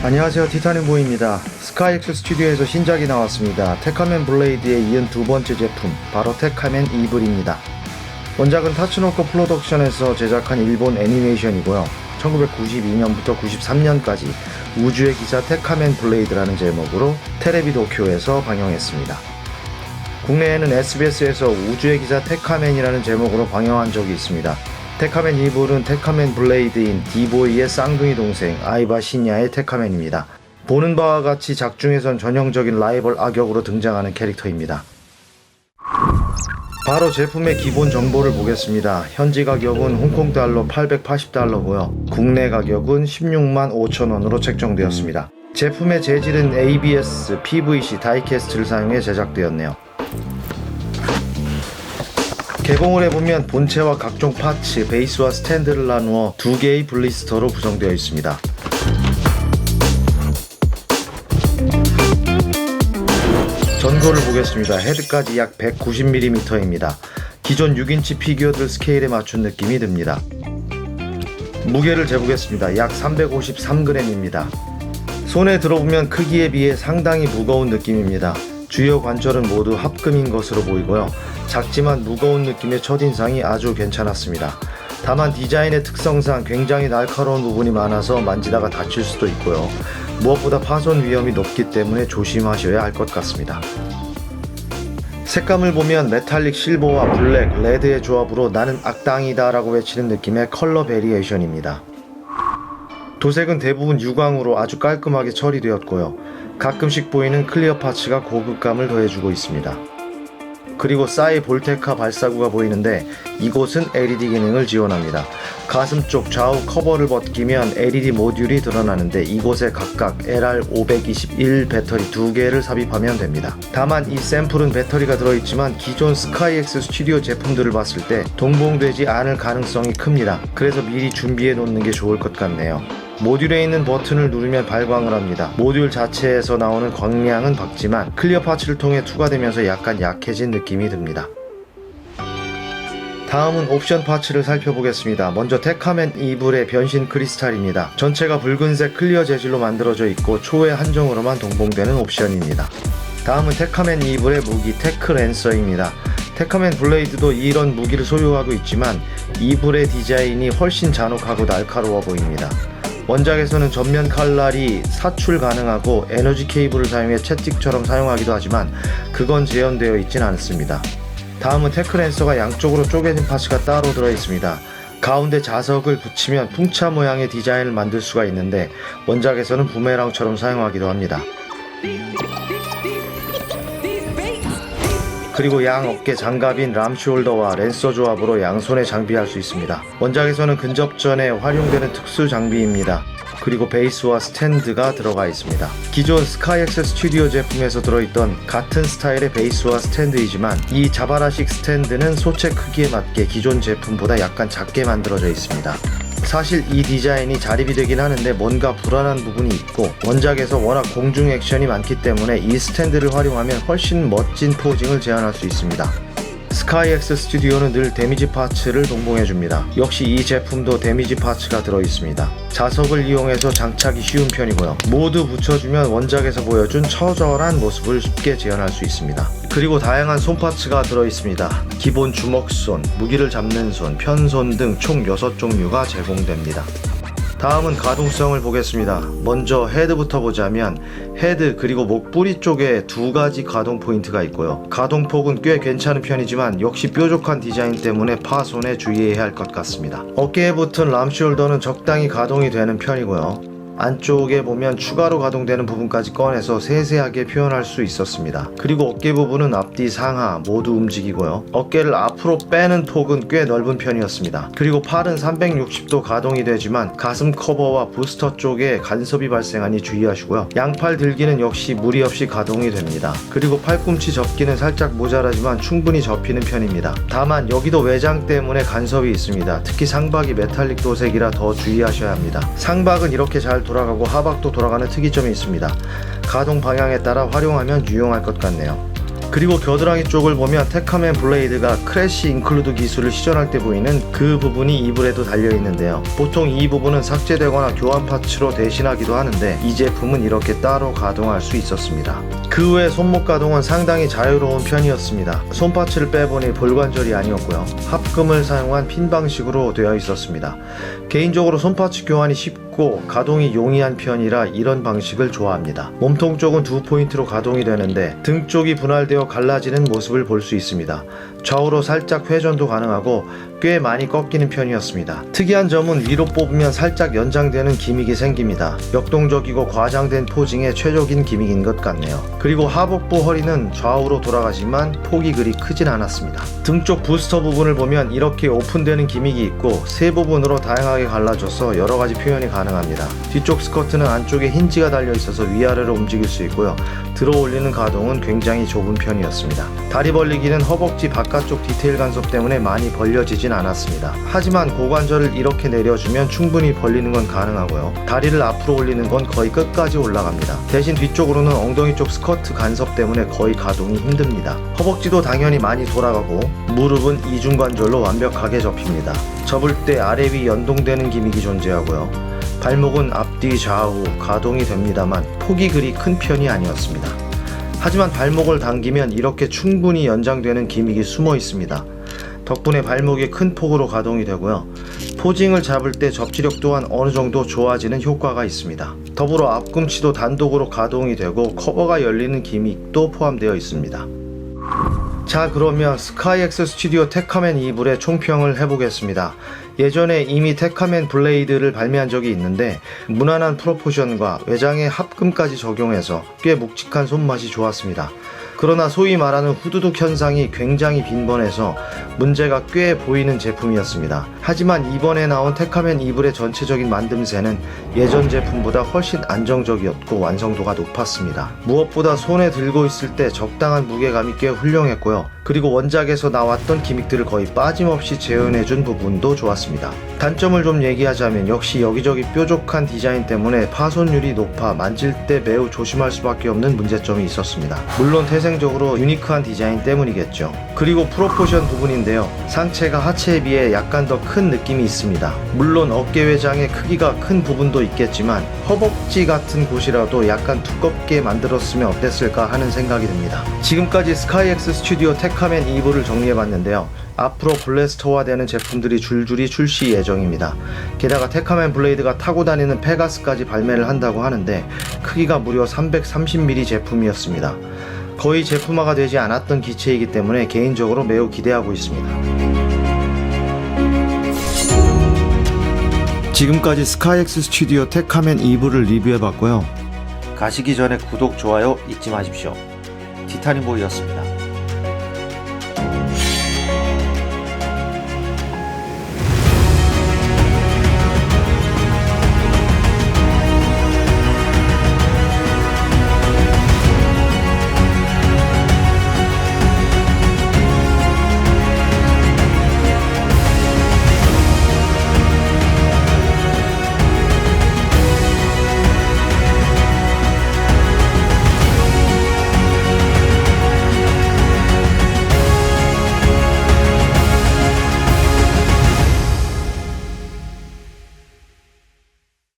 안녕하세요, 티타늄보입니다. 스카이엑스 스튜디오에서 신작이 나왔습니다. 테카맨 블레이드에 이은 두 번째 제품, 바로 테카맨 이블입니다. 원작은 타츠노코 프로덕션에서 제작한 일본 애니메이션이고요. 1992년부터 93년까지 우주의 기사 테카맨 블레이드라는 제목으로 테레비 도쿄에서 방영했습니다. 국내에는 SBS에서 우주의 기사 테카맨이라는 제목으로 방영한 적이 있습니다. 테카맨 이블은 테카맨 블레이드인 디보이의 쌍둥이 동생 아이바 신야의 테카맨입니다. 보는 바와 같이 작중에선 전형적인 라이벌 악역으로 등장하는 캐릭터입니다. 바로 제품의 기본 정보를 보겠습니다. 현지 가격은 홍콩 달러 880달러고요. 국내 가격은 16만 5천원으로 책정되었습니다. 제품의 재질은 ABS, PVC, 다이캐스트를 사용해 제작되었네요. 개봉을 해보면 본체와 각종 파츠, 베이스와 스탠드를 나누어 두 개의 블리스터로 구성되어 있습니다. 전고를 보겠습니다. 헤드까지 약 190mm입니다. 기존 6인치 피규어들 스케일에 맞춘 느낌이 듭니다. 무게를 재보겠습니다. 약 353g입니다. 손에 들어보면 크기에 비해 상당히 무거운 느낌입니다. 주요 관절은 모두 합금인 것으로 보이고요. 작지만 무거운 느낌의 첫인상이 아주 괜찮았습니다. 다만 디자인의 특성상 굉장히 날카로운 부분이 많아서 만지다가 다칠 수도 있고요. 무엇보다 파손 위험이 높기 때문에 조심하셔야 할 것 같습니다. 색감을 보면 메탈릭 실버와 블랙, 레드의 조합으로 나는 악당이다 라고 외치는 느낌의 컬러 베리에이션입니다. 도색은 대부분 유광으로 아주 깔끔하게 처리되었고요. 가끔씩 보이는 클리어 파츠가 고급감을 더해주고 있습니다. 그리고 사이 볼테카 발사구가 보이는데 이곳은 LED 기능을 지원합니다. 가슴 쪽 좌우 커버를 벗기면 LED 모듈이 드러나는데 이곳에 각각 LR521 배터리 2개를 삽입하면 됩니다. 다만 이 샘플은 배터리가 들어있지만 기존 스카이엑스 스튜디오 제품들을 봤을 때 동봉되지 않을 가능성이 큽니다. 그래서 미리 준비해 놓는 게 좋을 것 같네요. 모듈에 있는 버튼을 누르면 발광을 합니다. 모듈 자체에서 나오는 광량은 밝지만 클리어 파츠를 통해 투과되면서 약간 약해진 느낌이 듭니다. 다음은 옵션 파츠를 살펴보겠습니다. 먼저 테카맨 이블의 변신 크리스탈입니다. 전체가 붉은색 클리어 재질로 만들어져 있고 초회 한정으로만 동봉되는 옵션입니다. 다음은 테카맨 이블의 무기 테크 랜서입니다. 테카맨 블레이드도 이런 무기를 소유하고 있지만 이블의 디자인이 훨씬 잔혹하고 날카로워 보입니다. 원작에서는 전면 칼날이 사출 가능하고 에너지 케이블을 사용해 채찍처럼 사용하기도 하지만 그건 재현되어 있진 않습니다. 다음은 테크랜서가 양쪽으로 쪼개진 파츠가 따로 들어있습니다. 가운데 자석을 붙이면 풍차 모양의 디자인을 만들 수가 있는데 원작에서는 부메랑처럼 사용하기도 합니다. 그리고 양 어깨 장갑인 람숄더와 랜서 조합으로 양손에 장비할 수 있습니다. 원작에서는 근접전에 활용되는 특수 장비입니다. 그리고 베이스와 스탠드가 들어가 있습니다. 기존 스카이엑스 스튜디오 제품에서 들어있던 같은 스타일의 베이스와 스탠드이지만 이 자바라식 스탠드는 소체 크기에 맞게 기존 제품보다 약간 작게 만들어져 있습니다. 사실 이 디자인이 자립이 되긴 하는데 뭔가 불안한 부분이 있고 원작에서 워낙 공중 액션이 많기 때문에 이 스탠드를 활용하면 훨씬 멋진 포징을 제안할 수 있습니다. 스카이엑스 스튜디오는 늘 데미지 파츠를 동봉해줍니다. 역시 이 제품도 데미지 파츠가 들어있습니다. 자석을 이용해서 장착이 쉬운 편이고요. 모두 붙여주면 원작에서 보여준 처절한 모습을 쉽게 재현할 수 있습니다. 그리고 다양한 손 파츠가 들어있습니다. 기본 주먹손, 무기를 잡는 손, 편손 등 총 6종류가 제공됩니다. 다음은 가동성을 보겠습니다. 먼저 헤드부터 보자면 헤드 그리고 목 뿌리 쪽에 두 가지 가동 포인트가 있고요. 가동폭은 꽤 괜찮은 편이지만 역시 뾰족한 디자인 때문에 파손에 주의해야 할 것 같습니다. 어깨에 붙은 람숄더는 적당히 가동이 되는 편이고요. 안쪽에 보면 추가로 가동되는 부분까지 꺼내서 세세하게 표현할 수 있었습니다. 그리고 어깨 부분은 앞뒤 상하 모두 움직이고요. 어깨를 앞으로 빼는 폭은 꽤 넓은 편이었습니다. 그리고 팔은 360도 가동이 되지만 가슴 커버와 부스터 쪽에 간섭이 발생하니 주의하시고요. 양팔 들기는 역시 무리 없이 가동이 됩니다. 그리고 팔꿈치 접기는 살짝 모자라지만 충분히 접히는 편입니다. 다만 여기도 외장 때문에 간섭이 있습니다. 특히 상박이 메탈릭 도색이라 더 주의하셔야 합니다. 상박은 이렇게 잘 돌아가고 하박도 돌아가는 특이점이 있습니다. 가동 방향에 따라 활용하면 유용할 것 같네요. 그리고 겨드랑이 쪽을 보면 테카맨 블레이드가 크래쉬 인클루드 기술을 시전할 때 보이는 그 부분이 이불에도 달려있는데요. 보통 이 부분은 삭제되거나 교환 파츠로 대신하기도 하는데 이 제품은 이렇게 따로 가동할 수 있었습니다. 그 외 손목 가동은 상당히 자유로운 편이었습니다. 손파츠를 빼보니 볼관절이 아니었고요. 합금을 사용한 핀 방식으로 되어 있었습니다. 개인적으로 손파츠 교환이 쉽고 가동이 용이한 편이라 이런 방식을 좋아합니다. 몸통 쪽은 2포인트로 가동이 되는데 등 쪽이 분할되어 갈라지는 모습을 볼 수 있습니다. 좌우로 살짝 회전도 가능하고 꽤 많이 꺾이는 편이었습니다. 특이한 점은 위로 뽑으면 살짝 연장되는 기믹이 생깁니다. 역동적이고 과장된 포징의 최적인 기믹인 것 같네요. 그리고 하복부 허리는 좌우로 돌아가지만 폭이 그리 크진 않았습니다. 등 쪽 부스터 부분을 보면 이렇게 오픈되는 기믹이 있고 세 부분으로 다양하게 갈라져서 여러가지 표현이 가능합니다. 뒤쪽 스커트는 안쪽에 힌지가 달려 있어서 위아래로 움직일 수 있고요. 들어 올리는 가동은 굉장히 좁은 편이었습니다. 다리 벌리기는 허벅지 바깥쪽 디테일 간섭 때문에 많이 벌려지진 않았습니다. 하지만 고관절을 이렇게 내려주면 충분히 벌리는 건 가능하고요. 다리를 앞으로 올리는 건 거의 끝까지 올라갑니다. 대신 뒤쪽으로는 엉덩이 쪽 스커트 간섭 때문에 거의 가동이 힘듭니다. 허벅지도 당연히 많이 돌아가고 무릎은 이중관절로 완벽하게 접힙니다. 접을 때 아래 위 연동되는 기믹이 존재하고요. 발목은 앞뒤 좌우 가동이 됩니다만 폭이 그리 큰 편이 아니었습니다. 하지만 발목을 당기면 이렇게 충분히 연장되는 기믹이 숨어 있습니다. 덕분에 발목이 큰 폭으로 가동이 되고요. 포징을 잡을 때 접지력 또한 어느 정도 좋아지는 효과가 있습니다. 더불어 앞꿈치도 단독으로 가동이 되고 커버가 열리는 기믹도 포함되어 있습니다. 자, 그러면 스카이엑스 스튜디오 테카맨 이불의 총평을 해보겠습니다. 예전에 이미 테카맨 블레이드를 발매한 적이 있는데 무난한 프로포션과 외장의 합금까지 적용해서 꽤 묵직한 손맛이 좋았습니다. 그러나 소위 말하는 후두둑 현상이 굉장히 빈번해서 문제가 꽤 보이는 제품이었습니다. 하지만 이번에 나온 테카맨 이불의 전체적인 만듦새는 예전 제품보다 훨씬 안정적이었고 완성도가 높았습니다. 무엇보다 손에 들고 있을 때 적당한 무게감이 꽤 훌륭했고요. 그리고 원작에서 나왔던 기믹들을 거의 빠짐없이 재현해준 부분도 좋았습니다. 단점을 좀 얘기하자면 역시 여기저기 뾰족한 디자인 때문에 파손율이 높아 만질 때 매우 조심할 수밖에 없는 문제점이 있었습니다. 물론 태생적으로 유니크한 디자인 때문이겠죠. 그리고 프로포션 부분인데요. 상체가 하체에 비해 약간 더 큰 느낌이 있습니다. 물론 어깨 외장의 크기가 큰 부분도 있겠지만 허벅지 같은 곳이라도 약간 두껍게 만들었으면 어땠을까 하는 생각이 듭니다. 지금까지 스카이엑스 스튜디오 테카맨 이불을 정리해봤는데요. 앞으로 블래스터화되는 제품들이 줄줄이 출시 예정입니다. 게다가 테카맨 블레이드가 타고 다니는 페가스까지 발매를 한다고 하는데 크기가 무려 330mm 제품이었습니다. 거의 제품화가 되지 않았던 기체이기 때문에 개인적으로 매우 기대하고 있습니다. 지금까지 스카이엑스 스튜디오 테카맨 이불을 리뷰해봤고요. 가시기 전에 구독, 좋아요 잊지 마십시오. 티타늄보이였습니다.